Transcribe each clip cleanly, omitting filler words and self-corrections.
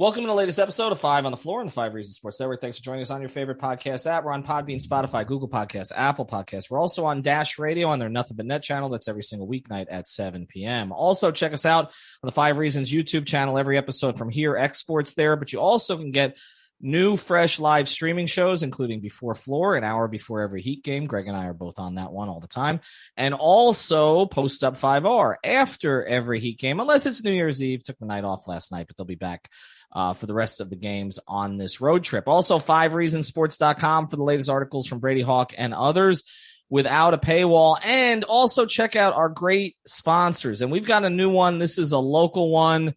Welcome to the latest episode of 5 on the Floor on the 5 Reasons Sports Network. Thanks for joining us on your favorite podcast app. We're on Podbean, Spotify, Google Podcasts, Apple Podcasts. We're also on Dash Radio on their Nothing But Net channel. That's every single weeknight at 7 p.m. Also, check us out on the 5 Reasons YouTube channel. Every episode from here exports there, but you also can get new, fresh live streaming shows, including Before Floor, an hour before every Heat game. Greg and I are both on that one all the time. And also Post Up 5R after every Heat game, unless it's New Year's Eve. Took the night off last night, but they'll be back for the rest of the games on this road trip. Also, 5reasonsports.com for the latest articles from Brady Hawk and others without a paywall. And also check out our great sponsors. And we've got a new one. This is a local one.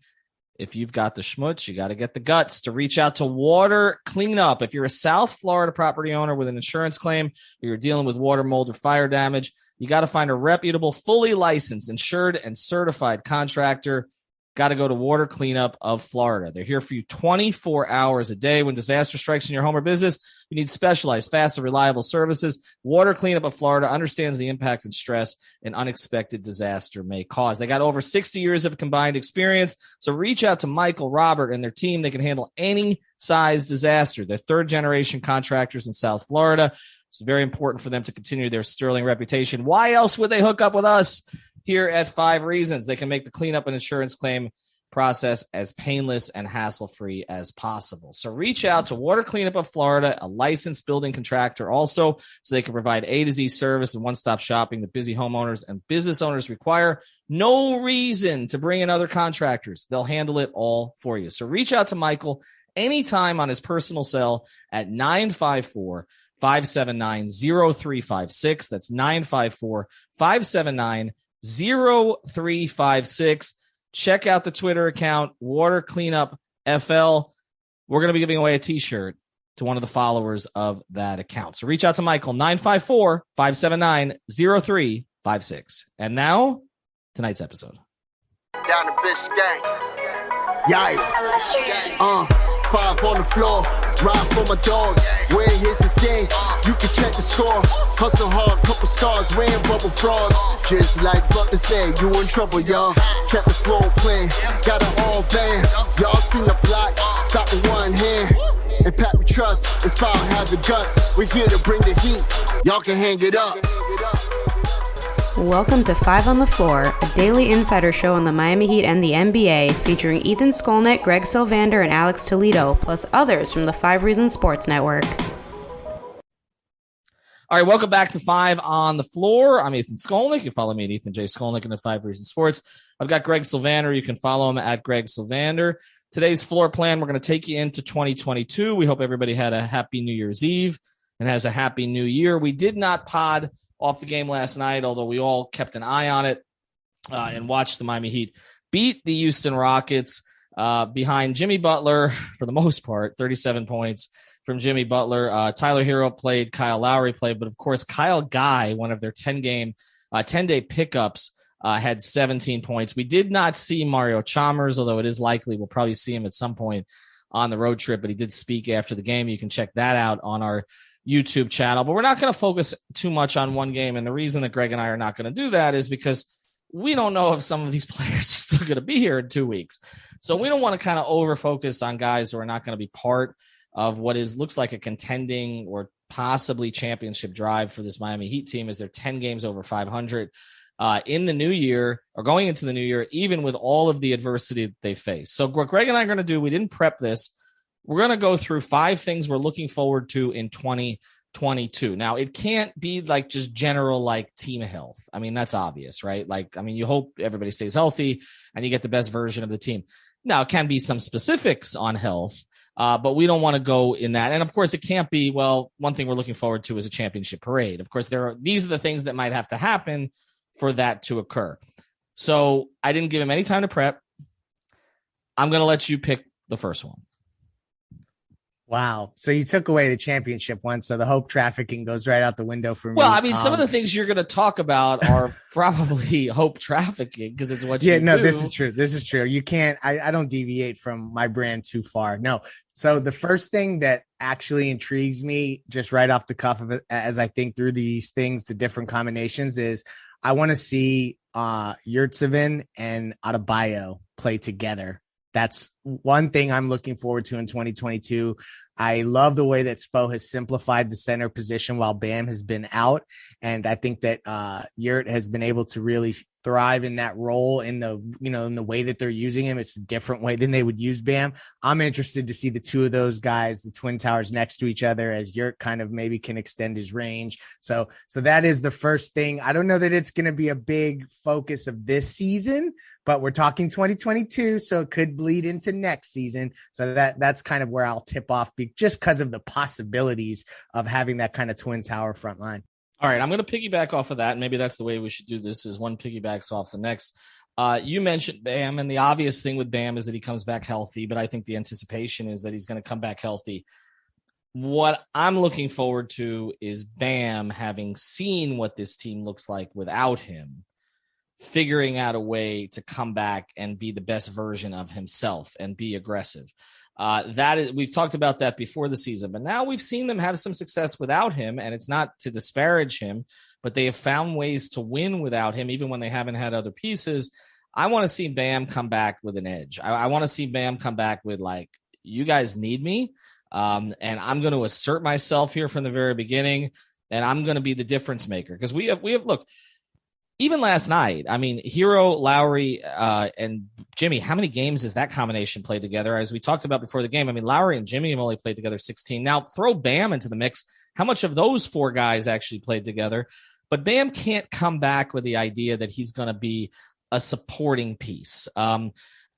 If you've got the schmutz, you got to get the guts to reach out to Water Cleanup. If you're a South Florida property owner with an insurance claim, or you're dealing with water, mold, or fire damage, you got to find a reputable, fully licensed, insured, and certified contractor. Got to go to Water Cleanup of Florida. They're here for you 24 hours a day. When disaster strikes in your home or business, you need specialized, fast, and reliable services. Water Cleanup of Florida understands the impact and stress an unexpected disaster may cause. They got over 60 years of combined experience. So reach out to Michael, Robert, and their team. They can handle any size disaster. They're third-generation contractors in South Florida. It's very important for them to continue their sterling reputation. Why else would they hook up with us? Here at 5 Reasons, they can make the cleanup and insurance claim process as painless and hassle-free as possible. So reach out to Water Cleanup of Florida, a licensed building contractor also, so they can provide A to Z service and one-stop shopping that busy homeowners and business owners require. No reason to bring in other contractors. They'll handle it all for you. So reach out to Michael anytime on his personal cell at 954-579-0356. That's 954-579-0356. 0356. Check out the Twitter account, Water Cleanup FL. We're going to be giving away a t-shirt to one of the followers of that account. So reach out to Michael, 954-579-0356. And now, tonight's episode. Down the Biscayne. Yikes. 5 on the floor. Ride for my dogs. Where here's the thing. You can check the score. Hustle hard, couple scars, wearing bubble frogs. Just like Butler said, you in trouble, y'all. Kept the flow playing, got it all banned. Y'all seen the block, stop with one hand. And Pat we trust, Inspire have the guts. We're here to bring the heat, y'all can hang it up. Welcome to 5 on the Floor, a daily insider show on the Miami Heat and the NBA, featuring Ethan Skolnick, Greg Sylvander, and Alex Toledo, plus others from the 5 Reasons Sports Network. All right, welcome back to 5 on the Floor. I'm Ethan Skolnick. You can follow me at Ethan J. Skolnick in the 5 Reasons Sports. I've got Greg Sylvander. You can follow him at Greg Sylvander. Today's floor plan, we're going to take you into 2022. We hope everybody had a happy New Year's Eve and has a happy New Year. We did not pod off the game last night, although we all kept an eye on it and watched the Miami Heat beat the Houston Rockets behind Jimmy Butler for the most part, 37 points from Jimmy Butler. Tyler Herro played, Kyle Lowry played, but of course Kyle Guy, one of their 10-day pickups, had 17 points. We did not see Mario Chalmers, although it is likely we'll probably see him at some point on the road trip, but he did speak after the game. You can check that out on our YouTube channel, but we're not going to focus too much on one game. And the reason that Greg and I are not going to do that is because we don't know if some of these players are still going to be here in 2 weeks. So we don't want to kind of over focus on guys who are not going to be part of what looks like a contending or possibly championship drive for this Miami Heat team, as they're 10 games over 500 in the new year, or going into the new year, even with all of the adversity that they face. So what Greg and I are going to do, we didn't prep this. We're going to go through 5 things we're looking forward to in 2022. Now, it can't be like just general like team health. I mean, that's obvious, right? You hope everybody stays healthy and you get the best version of the team. Now, it can be some specifics on health, but we don't want to go in that. And of course, it can't be, well, one thing we're looking forward to is a championship parade. Of course, these are the things that might have to happen for that to occur. So I didn't give him any time to prep. I'm going to let you pick the first one. Wow. So you took away the championship one, so the hope trafficking goes right out the window for me. Well, I mean, some of the things you're going to talk about are probably hope trafficking because it's what you do. This is true. This is true. You can't, I don't deviate from my brand too far. No. So the first thing that actually intrigues me just right off the cuff of it, as I think through these things, the different combinations, is I want to see Yurtsevin and Adebayo play together that's one thing I'm looking forward to in 2022. I love the way that Spo has simplified the center position while Bam has been out. And I think that Yurt has been able to really thrive in that role in the way that they're using him. It's a different way than they would use Bam. I'm interested to see the two of those guys, the Twin Towers, next to each other, as Yurt kind of maybe can extend his range. So that is the first thing. I don't know that it's going to be a big focus of this season, but we're talking 2022, so it could bleed into next season. So that's kind of where I'll tip off, just because of the possibilities of having that kind of Twin Tower front line. All right, I'm going to piggyback off of that. Maybe that's the way we should do this, is one piggybacks off the next. You mentioned Bam, and the obvious thing with Bam is that he comes back healthy, but I think the anticipation is that he's going to come back healthy. What I'm looking forward to is Bam, having seen what this team looks like without him, figuring out a way to come back and be the best version of himself and be aggressive. We've talked about that before the season, but now we've seen them have some success without him, and it's not to disparage him, but they have found ways to win without him, even when they haven't had other pieces. I want to see Bam come back with an edge. I want to see Bam come back with, like, you guys need me, and I'm going to assert myself here from the very beginning, and I'm going to be the difference maker. Because we have look, even last night, I mean, Herro, Lowry, and Jimmy, how many games does that combination play together? As we talked about before the game, I mean, Lowry and Jimmy have only played together 16. Now, throw Bam into the mix. How much of those four guys actually played together? But Bam can't come back with the idea that he's going to be a supporting piece.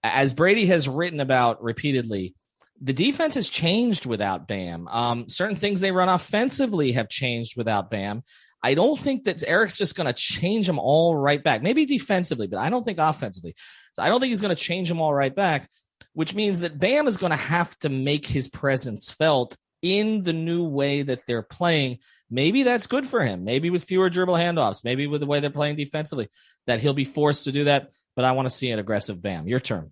As Brady has written about repeatedly, the defense has changed without Bam. Certain things they run offensively have changed without Bam. I don't think that Eric's just going to change them all right back. Maybe defensively, but I don't think offensively. So I don't think he's going to change them all right back, which means that Bam is going to have to make his presence felt in the new way that they're playing. Maybe that's good for him. Maybe with fewer dribble handoffs, maybe with the way they're playing defensively, that he'll be forced to do that. But I want to see an aggressive Bam. Your turn.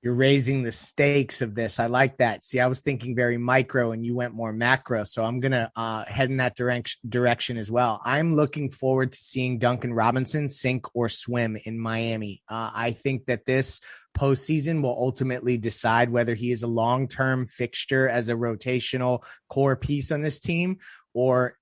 You're raising the stakes of this. I like that. See, I was thinking very micro and you went more macro. So I'm going to head in that direction as well. I'm looking forward to seeing Duncan Robinson sink or swim in Miami. I think that this postseason will ultimately decide whether he is a long-term fixture as a rotational core piece on this team, or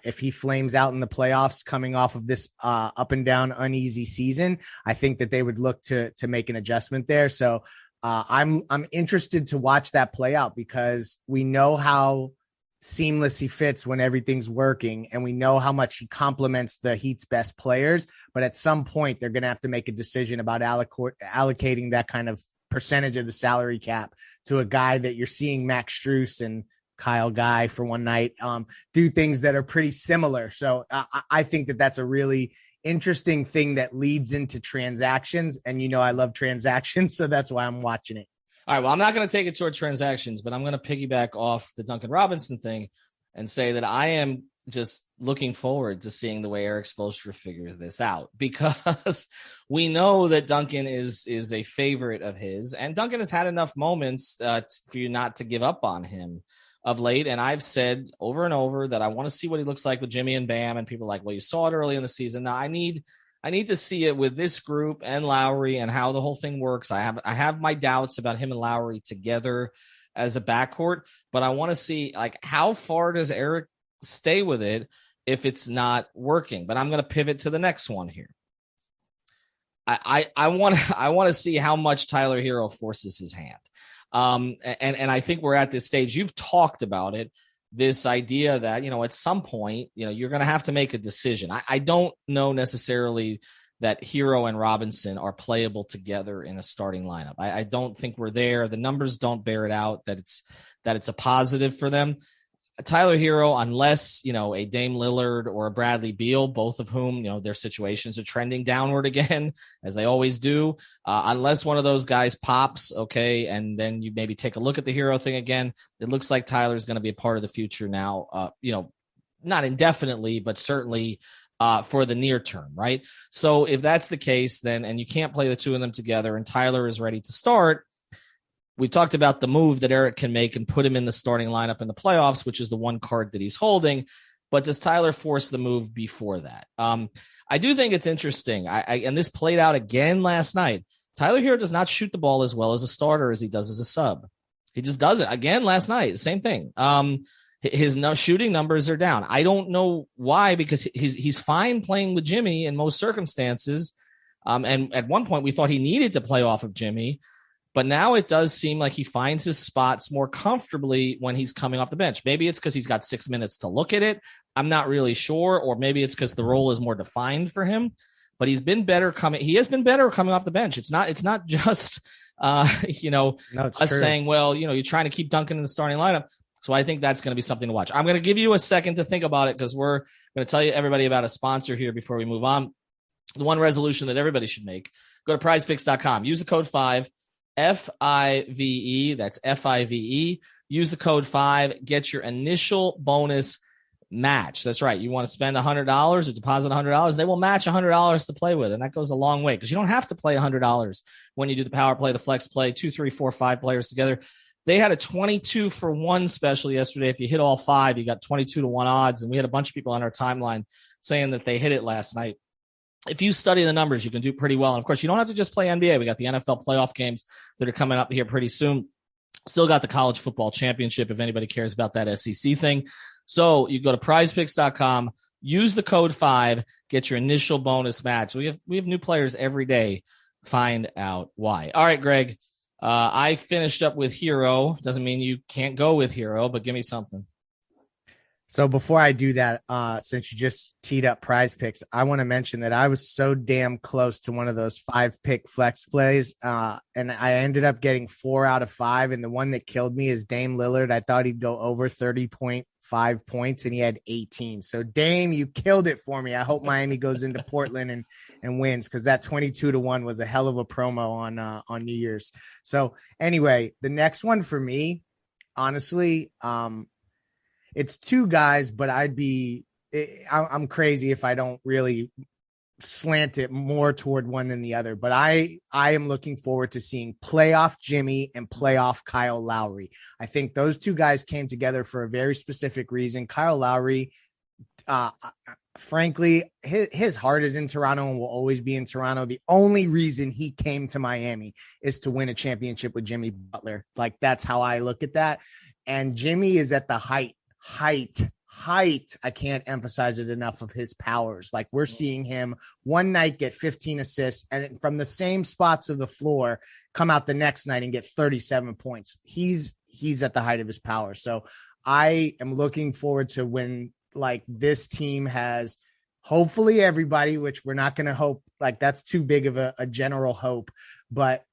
if he flames out in the playoffs coming off of this up and down uneasy season. I think that they would look to make an adjustment there. So I'm interested to watch that play out, because we know how seamless he fits when everything's working, and we know how much he complements the Heat's best players. But at some point, they're going to have to make a decision about allocating that kind of percentage of the salary cap to a guy that you're seeing Max Strus and Kyle Guy for one night do things that are pretty similar. So I think that that's a really interesting thing that leads into transactions. And, I love transactions, so that's why I'm watching it. All right, well, I'm not going to take it toward transactions, but I'm going to piggyback off the Duncan Robinson thing and say that I am just looking forward to seeing the way Eric Spoelstra figures this out, because we know that Duncan is a favorite of his, and Duncan has had enough moments for you not to give up on him of late. And I've said over and over that I want to see what he looks like with Jimmy and Bam, and people are like, well, you saw it early in the season. Now I need to see it with this group and Lowry and how the whole thing works. I have my doubts about him and Lowry together as a backcourt, but I want to see, like, how far does Eric stay with it if it's not working? But I'm going to pivot to the next one here. I want to see how much Tyler Herro forces his hand. And I think we're at this stage. You've talked about it, this idea that, at some point, you're going to have to make a decision. I don't know necessarily that Herro and Robinson are playable together in a starting lineup. I don't think we're there. The numbers don't bear it out that it's a positive for them. Tyler Herro, unless, a Dame Lillard or a Bradley Beal, both of whom, their situations are trending downward again, as they always do, unless one of those guys pops, okay, and then you maybe take a look at the Herro thing again, it looks like Tyler's going to be a part of the future now, not indefinitely, but certainly for the near term, right? So if that's the case, then, and you can't play the two of them together, and Tyler is ready to start, we talked about the move that Eric can make and put him in the starting lineup in the playoffs, which is the one card that he's holding. But does Tyler force the move before that? I do think it's interesting. And this played out again last night. Tyler Herro does not shoot the ball as well as a starter as he does as a sub. He just does it. Again, last night, same thing. His shooting numbers are down. I don't know why, because he's fine playing with Jimmy in most circumstances. And at one point we thought he needed to play off of Jimmy, but now it does seem like he finds his spots more comfortably when he's coming off the bench. Maybe it's because he's got 6 minutes to look at it. I'm not really sure. Or maybe it's because the role is more defined for him, but he has been better coming off the bench. It's not just, us true. saying, well, you're trying to keep Duncan in the starting lineup. So I think that's going to be something to watch. I'm going to give you a second to think about it, because we're going to tell you everybody about a sponsor here before we move on. The one resolution that everybody should make: go to PrizePicks.com. Use the code 5, FIVE. That's FIVE. Use the code 5. Get your initial bonus match. That's right. You want to spend $100 or deposit $100, they will match $100 to play with, and that goes a long way, because you don't have to play $100 when you do the power play, the flex play, 2, 3, 4, 5 players together. They had a 22 for 1 special yesterday. If you hit all 5, you got 22 to 1 odds. And we had a bunch of people on our timeline saying that they hit it last night. If you study the numbers, you can do pretty well. And of course, you don't have to just play NBA. We got the NFL playoff games that are coming up here pretty soon. Still got the college football championship, if anybody cares about that SEC thing. So you go to prizepicks.com, use the code 5, get your initial bonus match. We have new players every day. Find out why. All right, Greg. I finished up with Herro. Doesn't mean you can't go with Herro, but give me something. So before I do that, since you just teed up Prize Picks, I want to mention that I was so damn close to one of those 5-pick flex plays, and I ended up getting 4 out of 5. And the one that killed me is Dame Lillard. I thought he'd go over 30.5 points, and he had 18. So Dame, you killed it for me. I hope Miami goes into Portland and wins, because that 22 to 1 was a hell of a promo on New Year's. So anyway, the next one for me, honestly, it's 2 guys, but I'm crazy if I don't really slant it more toward one than the other. But I am looking forward to seeing playoff Jimmy and playoff Kyle Lowry. I think those 2 guys came together for a very specific reason. Kyle Lowry, frankly, his heart is in Toronto and will always be in Toronto. The only reason he came to Miami is to win a championship with Jimmy Butler. Like, that's how I look at that. And Jimmy is at the height. I can't emphasize it enough, of his powers. Like, we're seeing him one night get 15 assists, and from the same spots of the floor come out the next night and get 37 points. He's at the height of his power. So I am looking forward to when, like, this team has hopefully everybody, which we're not going to hope, like, that's too big of a general hope, but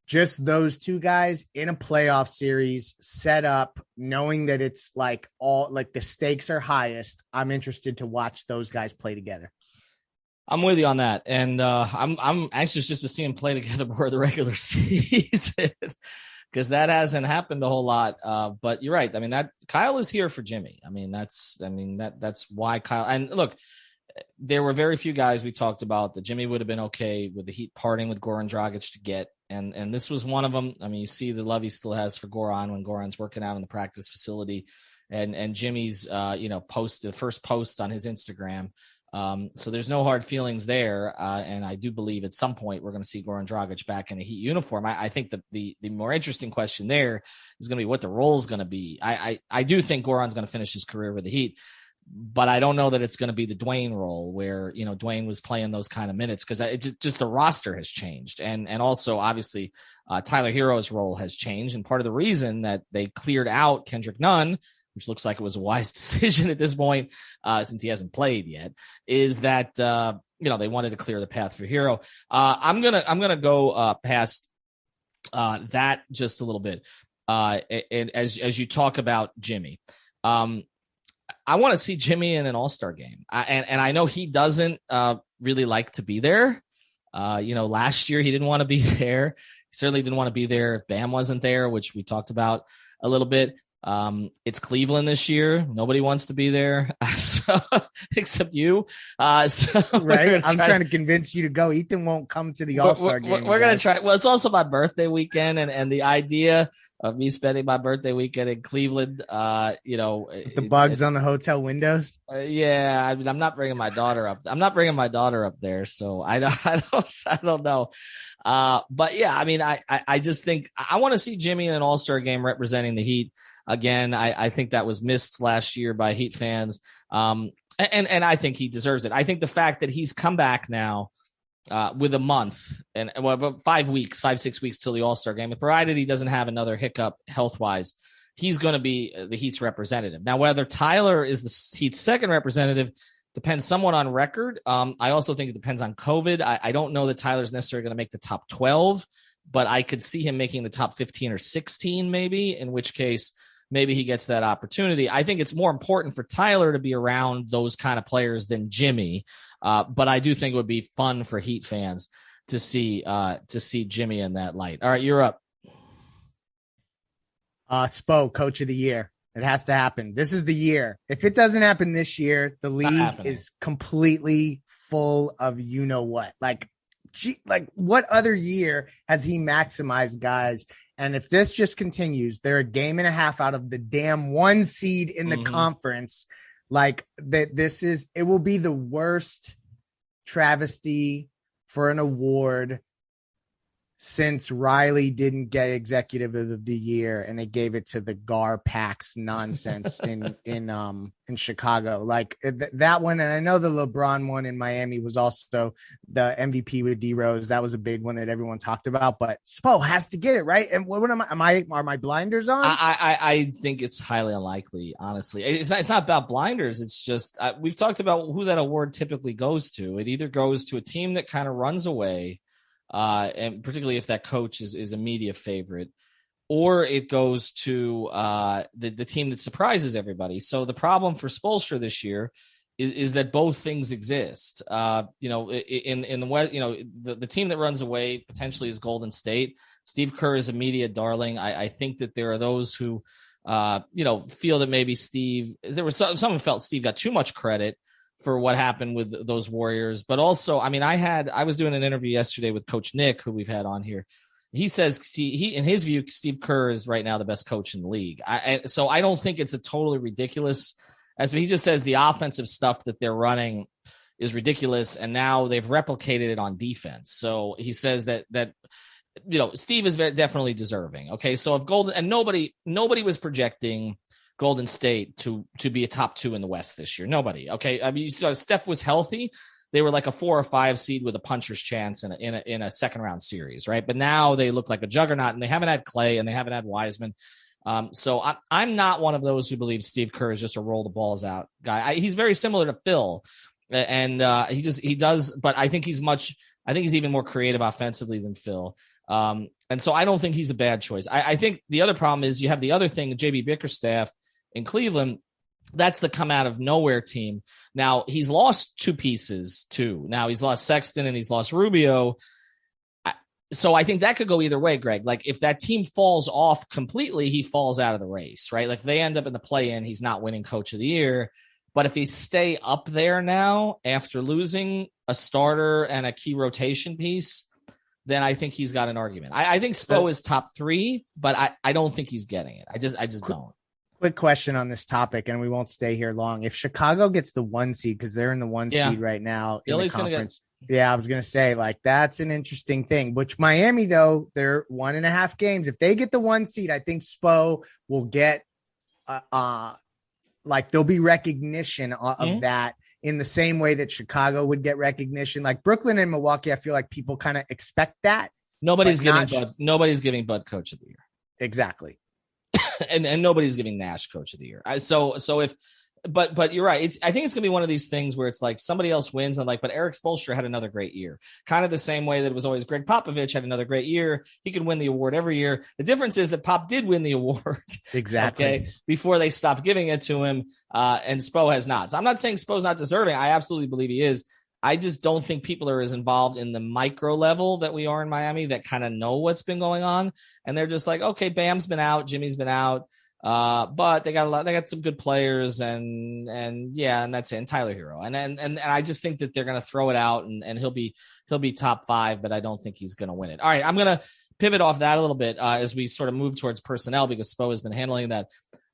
just those 2 guys in a playoff series set up, knowing that it's like the stakes are highest. I'm interested to watch those guys play together. I'm with you on that. And I'm anxious just to see them play together before the regular season, because that hasn't happened a whole lot. But you're right. I mean, that Kyle is here for Jimmy. That's why Kyle, and look, there were very few guys we talked about that Jimmy would have been okay with the Heat parting with Goran Dragic to get. And this was one of them. I mean, you see the love he still has for Goran when Goran's working out in the practice facility, and Jimmy's, the first post on his Instagram. So there's no hard feelings there. And I do believe at some point we're going to see Goran Dragic back in a Heat uniform. I think that the more interesting question there is going to be what the role is going to be. I do think Goran's going to finish his career with the Heat, but I don't know that it's going to be the Dwayne role where, Dwayne was playing those kind of minutes, because just the roster has changed. And also, obviously, Tyler Herro's role has changed. And part of the reason that they cleared out Kendrick Nunn, which looks like it was a wise decision at this point, since he hasn't played yet, is that, they wanted to clear the path for Herro. I'm going to go past that just a little bit. And as you talk about Jimmy, I want to see Jimmy in an all-star game. And I know he doesn't really like to be there. Last year he didn't want to be there. He certainly didn't want to be there if Bam wasn't there, which we talked about a little bit. It's Cleveland this year. Nobody wants to be there except you. So right. I'm trying to convince you to go. Ethan won't come to the All-Star game. We're going to try. Well, it's also my birthday weekend, and the idea of me spending my birthday weekend in Cleveland, the bugs on the hotel windows. Yeah. I mean, I'm not bringing my daughter up. I'm not bringing my daughter up there. So I don't know. But yeah, I mean, I just think I want to see Jimmy in an All-Star game representing the Heat. Again, I think that was missed last year by Heat fans. And I think he deserves it. I think the fact that he's come back now with a month and about 5 weeks, 6 weeks till the All-Star game, provided he doesn't have another hiccup health-wise, he's going to be the Heat's representative. Now, whether Tyler is the Heat's second representative depends somewhat on record. I also think it depends on COVID. I don't know that Tyler's necessarily going to make the top 12, but I could see him making the top 15 or 16 maybe, in which case maybe he gets that opportunity. I think it's more important for Tyler to be around those kind of players than Jimmy. But I do think it would be fun for Heat fans to see Jimmy in that light. All right, you're up. Spo, Coach of the Year. It has to happen. This is the year. If it doesn't happen this year, the league is completely full of you know what. Like what other year has he maximized guys? And if this just continues, they're a game and a half out of the damn 1 seed in the conference. Like that, it will be the worst travesty for an award since Riley didn't get Executive of the Year and they gave it to the Gar Pax nonsense in Chicago. Like that one, and I know the LeBron one in Miami was also the MVP with D Rose. That was a big one that everyone talked about. But Spo has to get it right. And what are my blinders on? I think it's highly unlikely. Honestly, it's not about blinders. It's just we've talked about who that award typically goes to. It either goes to a team that kind of runs away. And particularly if that coach is a media favorite, or it goes to the team that surprises everybody. So the problem for Spoelstra this year is that both things exist. In the West, the team that runs away potentially is Golden State. Steve Kerr is a media darling. I think that there are those who, feel that maybe someone felt Steve got too much credit for what happened with those Warriors. But also, I mean, I was doing an interview yesterday with Coach Nick, who we've had on here. He says in his view, Steve Kerr is right now the best coach in the league. So I don't think it's a totally ridiculous, as he just says, the offensive stuff that they're running is ridiculous. And now they've replicated it on defense. So he says that Steve is definitely deserving. Okay. So if nobody was projecting Golden State to be a top 2 in the West this year. Nobody. Okay. I mean, Steph was healthy. They were like a 4 or 5 seed with a puncher's chance in a second round series. Right. But now they look like a juggernaut, and they haven't had Clay and they haven't had Wiseman. So I'm not one of those who believes Steve Kerr is just a roll the balls out guy. He's very similar to Phil, and he does, but I think he's even more creative offensively than Phil. And so I don't think he's a bad choice. I think the other problem is you have the other thing, JB Bickerstaff in Cleveland. That's the come out of nowhere team. Now he's lost 2 pieces too. Now he's lost Sexton and he's lost Rubio. So I think that could go either way, Greg. Like if that team falls off completely, he falls out of the race, right? Like if they end up in the play-in, he's not winning Coach of the Year. But if he stay up there now after losing a starter and a key rotation piece, then I think he's got an argument. I think Spo is top 3, but I don't think he's getting it. I just don't. Quick question on this topic, and we won't stay here long. If Chicago gets the 1 seed, because they're in the 1 seed right now in the conference. I was going to say, like, that's an interesting thing. Which Miami, though, they're 1.5 games. If they get the 1 seed, I think Spo will get, there'll be recognition of that in the same way that Chicago would get recognition. Like Brooklyn and Milwaukee, I feel like people kind of expect that. Nobody's giving Bud Coach of the Year. Exactly. and nobody's giving Nash Coach of the Year. But you're right. I think it's going to be one of these things where it's like somebody else wins and but Eric Spoelstra had another great year. Kind of the same way that it was always Greg Popovich had another great year. He could win the award every year. The difference is that Pop did win the award. Exactly. Okay. Before they stopped giving it to him. And Spo has not. So I'm not saying Spo's not deserving. I absolutely believe he is. I just don't think people are as involved in the micro level that we are in Miami that kind of know what's been going on. And they're just like, okay, Bam's been out. Jimmy's been out. But they got some good players and that's it. And Tyler Herro. And I just think that they're going to throw it out and he'll be top 5, but I don't think he's going to win it. All right. I'm going to pivot off that a little bit as we sort of move towards personnel because Spo has been handling that.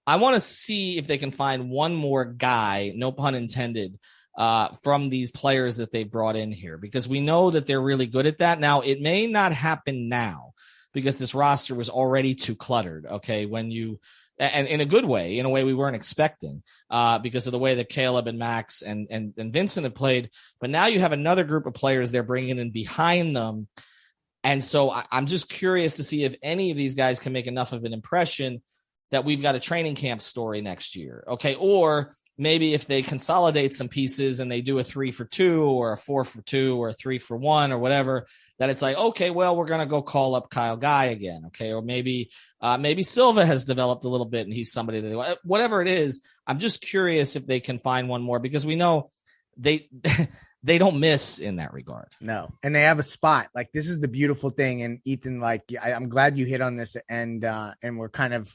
I want to see if they can find one more guy, no pun intended, from these players that they've brought in here, because we know that they're really good at that. Now, it may not happen now because this roster was already too cluttered. Okay. And in a good way, in a way we weren't expecting, because of the way that Caleb and Max and Vincent have played. But now you have another group of players they're bringing in behind them. And so I'm just curious to see if any of these guys can make enough of an impression that we've got a training camp story next year. Okay. Or maybe if they consolidate some pieces and they do a 3-for-2 or a 4-for-2 or a 3-for-1 or whatever, that it's like, okay, well, we're going to go call up Kyle Guy again. Okay. Or maybe Silva has developed a little bit and he's somebody that whatever it is. I'm just curious if they can find one more because we know they don't miss in that regard. No. And they have a spot. Like, this is the beautiful thing. And Ethan, like, I'm glad you hit on this and we're kind of,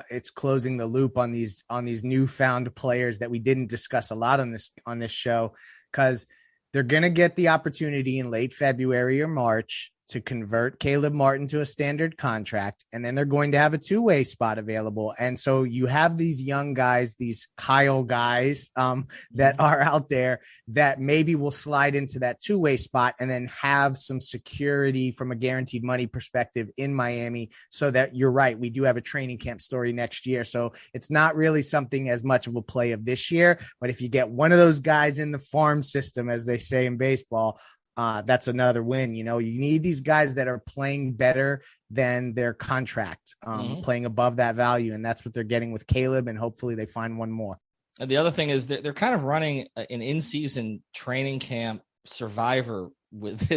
it's closing the loop on these newfound players that we didn't discuss a lot on this show, because they're going to get the opportunity in late February or March to convert Caleb Martin to a standard contract, and then they're going to have a two-way spot available. And so you have these young guys, these Kyle guys that are out there that maybe will slide into that two-way spot and then have some security from a guaranteed money perspective in Miami, so that you're right, we do have a training camp story next year. So it's not really something as much of a play of this year, but if you get one of those guys in the farm system, as they say in baseball, that's another win. You need these guys that are playing better than their contract, playing above that value. And that's what they're getting with Caleb. And hopefully they find one more. And the other thing is they're kind of running an in-season training camp survivor with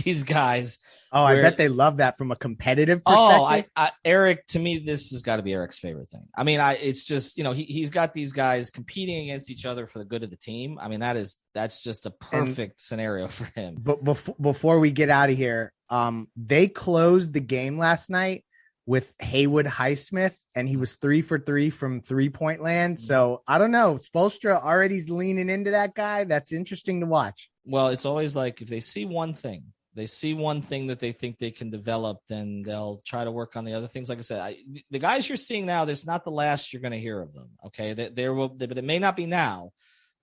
these guys. Oh, I bet they love that from a competitive perspective. Eric, to me, this has got to be Eric's favorite thing. I mean, it's just, he's got these guys competing against each other for the good of the team. I mean, that's just a perfect scenario for him. But before we get out of here, they closed the game last night with Haywood Highsmith, and he was 3 for 3 from 3-point land. So I don't know. Spoelstra already's leaning into that guy. That's interesting to watch. Well, it's always like if they see one thing that they think they can develop, then they'll try to work on the other things. Like I said, the guys you're seeing now, there's not the last you're going to hear of them. Okay. But it may not be now,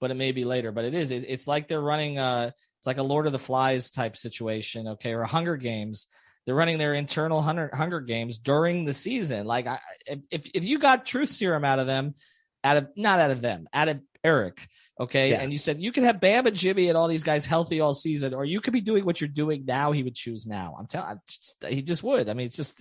but it may be later, but it's like they're running it's like a Lord of the Flies type situation. Okay. Or Hunger Games. They're running their internal Hunger Games during the season. Like if you got truth serum out of Eric, okay, yeah. And you said you could have Bam and Jimmy and all these guys healthy all season, or you could be doing what you're doing now. He would choose now. He just would. I mean, it's just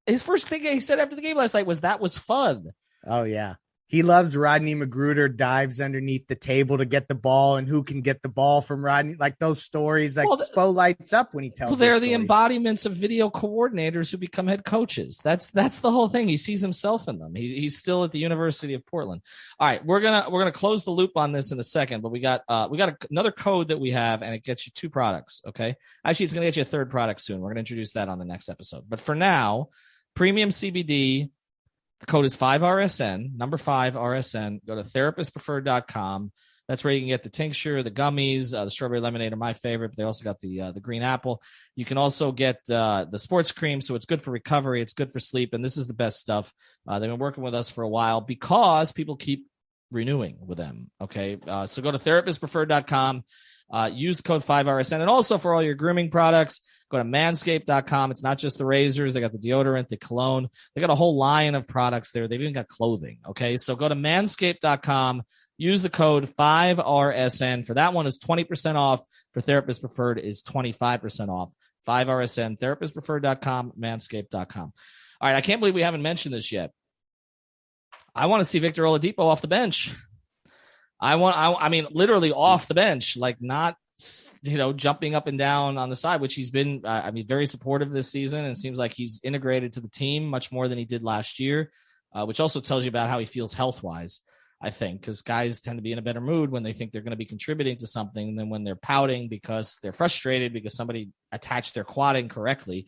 his first thing he said after the game last night was fun. Oh yeah. He loves Rodney Magruder dives underneath the table to get the ball, and who can get the ball from Rodney. Like those stories, like Spo lights up when he tells. Well, they're the embodiments of video coordinators who become head coaches. That's the whole thing. He sees himself in them. He's still at the University of Portland. All right, we're gonna close the loop on this in a second, but we got another code that we have, and it gets you 2 products. Okay, actually, it's gonna get you a 3rd product soon. We're gonna introduce that on the next episode. But for now, premium CBD. The code is 5RSN, number 5RSN. Go to therapistpreferred.com. That's where you can get the tincture, the gummies, the strawberry lemonade are my favorite, but they also got the green apple. You can also get the sports cream, so it's good for recovery, it's good for sleep, and this is the best stuff. They've been working with us for a while because people keep renewing with them, okay? So go to therapistpreferred.com, use the code 5RSN, and also for all your grooming products, go to manscaped.com. It's not just the razors. They got the deodorant, the cologne. They got a whole line of products there. They've even got clothing. Okay. So go to manscaped.com. Use the code 5RSN. For that one is 20% off. For Therapist Preferred is 25% off. 5RSN, therapistpreferred.com, manscaped.com. All right. I can't believe we haven't mentioned this yet. I want to see Victor Oladipo off the bench. I mean, literally off the bench, like not, jumping up and down on the side, which he's been, very supportive this season. And it seems like he's integrated to the team much more than he did last year, which also tells you about how he feels health-wise, I think, because guys tend to be in a better mood when they think they're going to be contributing to something than when they're pouting because they're frustrated because somebody attached their quad incorrectly.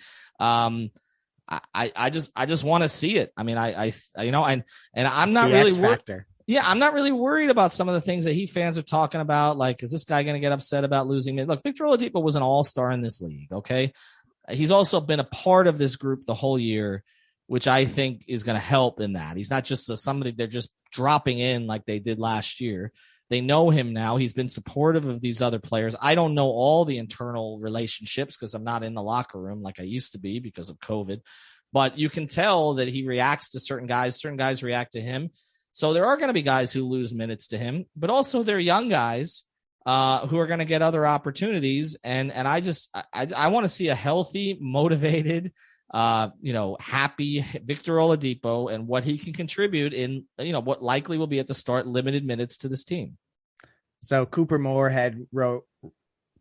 I just want to see it. I mean, I you know, and I'm It's not the really X factor. Yeah, I'm not really worried about some of the things that Heat fans are talking about. Like, is this guy going to get upset about losing? Look, Victor Oladipo was an all-star in this league, okay? He's also been a part of this group the whole year, which I think is going to help in that. He's not just somebody they're just dropping in like they did last year. They know him now. He's been supportive of these other players. I don't know all the internal relationships because I'm not in the locker room like I used to be because of COVID. But you can tell that he reacts to certain guys. Certain guys react to him. So there are going to be guys who lose minutes to him, but also they're young guys who are going to get other opportunities. And I want to see a healthy, motivated, happy Victor Oladipo and what he can contribute in, what likely will be at the start limited minutes to this team. So Cooper Moorhead wrote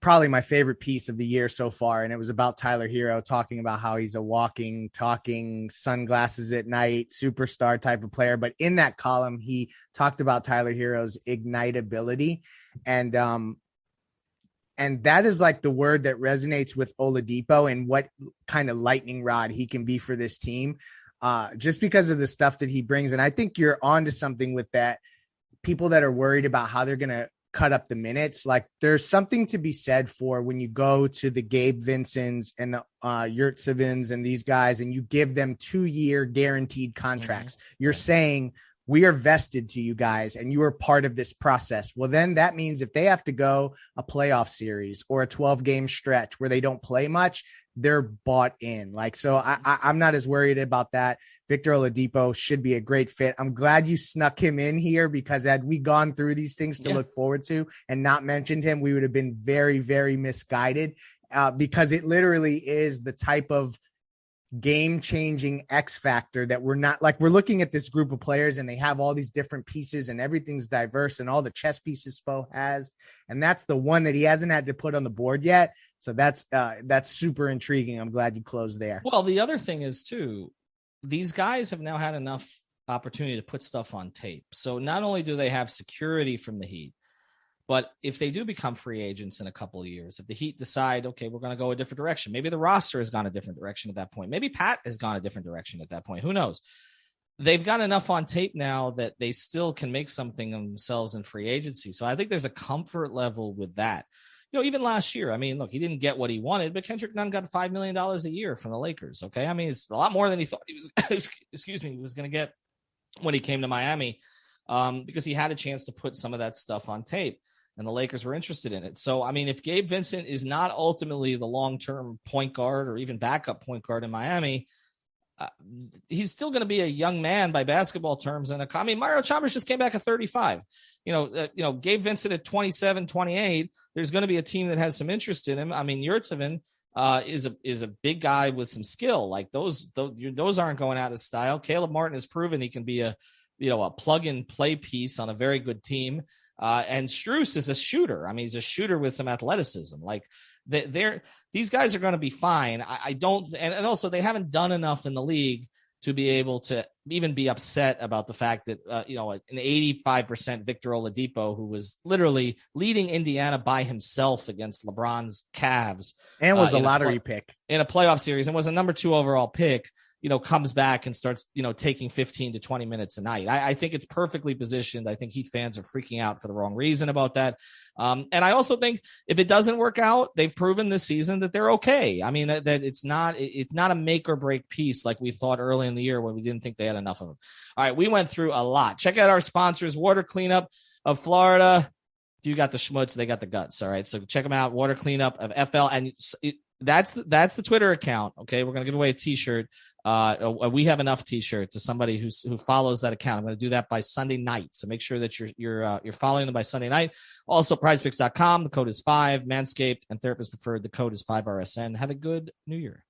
probably my favorite piece of the year so far. And it was about Tyler Herro, talking about how he's a walking, talking, sunglasses at night, superstar type of player. But in that column, he talked about Tyler Herro's ignitability. And that is like the word that resonates with Oladipo and what kind of lightning rod he can be for this team, just because of the stuff that he brings. And I think you're onto something with that. People that are worried about how they're going to cut up the minutes, like there's something to be said for when you go to the Gabe Vincents and the Yurtsevins and these guys and you give them 2-year guaranteed contracts. You're saying we are vested to you guys and you are part of this process. Well, then that means if they have to go a playoff series or a 12-game stretch where they don't play much, they're bought in. Like, so I'm not as worried about that. Victor Oladipo should be a great fit. I'm glad you snuck him in here because had we gone through these things to look forward to and not mentioned him, we would have been very, very misguided because it literally is the type of game-changing X factor that we're looking at this group of players and they have all these different pieces and everything's diverse and all the chess pieces Spo has. And that's the one that he hasn't had to put on the board yet. So that's super intriguing. I'm glad you closed there. Well, the other thing is too, these guys have now had enough opportunity to put stuff on tape. So not only do they have security from the Heat, but if they do become free agents in a couple of years, if the Heat decide, okay, we're going to go a different direction, maybe the roster has gone a different direction at that point. Maybe Pat has gone a different direction at that point. Who knows? They've got enough on tape now that they still can make something of themselves in free agency. So I think there's a comfort level with that. Even last year, I mean, look, he didn't get what he wanted, but Kendrick Nunn got $5 million a year from the Lakers. Okay. I mean, it's a lot more than he thought he was, he was going to get when he came to Miami because he had a chance to put some of that stuff on tape and the Lakers were interested in it. So, I mean, if Gabe Vincent is not ultimately the long-term point guard or even backup point guard in Miami, he's still going to be a young man by basketball terms. And Mario Chalmers just came back at 35. Gabe Vincent at 27, 28. There's going to be a team that has some interest in him. I mean, Yurtsevin is a big guy with some skill. Like those aren't going out of style. Caleb Martin has proven he can be a plug and play piece on a very good team. And Strus is a shooter. I mean, he's a shooter with some athleticism. Like these guys are going to be fine. And also they haven't done enough in the league to be able to even be upset about the fact that, an 85% Victor Oladipo, who was literally leading Indiana by himself against LeBron's Cavs. And was a lottery pick. In a playoff series and was a number 2 overall pick, comes back and starts, taking 15 to 20 minutes a night. I think it's perfectly positioned. I think Heat fans are freaking out for the wrong reason about that. And I also think if it doesn't work out, they've proven this season that they're okay. I mean, that it's not a make or break piece like we thought early in the year when we didn't think they had enough of them. All right, we went through a lot. Check out our sponsors, Water Cleanup of Florida. If you got the schmutz, they got the guts. All right, so check them out, Water Cleanup of FL. And that's the Twitter account. Okay, we're going to give away a T-shirt. We have enough T-shirts to somebody who follows that account. I'm going to do that by Sunday night. So make sure that you're following them by Sunday night. Also, PrizePicks.com. The code is 5. Manscaped and Therapist Preferred. The code is 5RSN. Have a good New Year.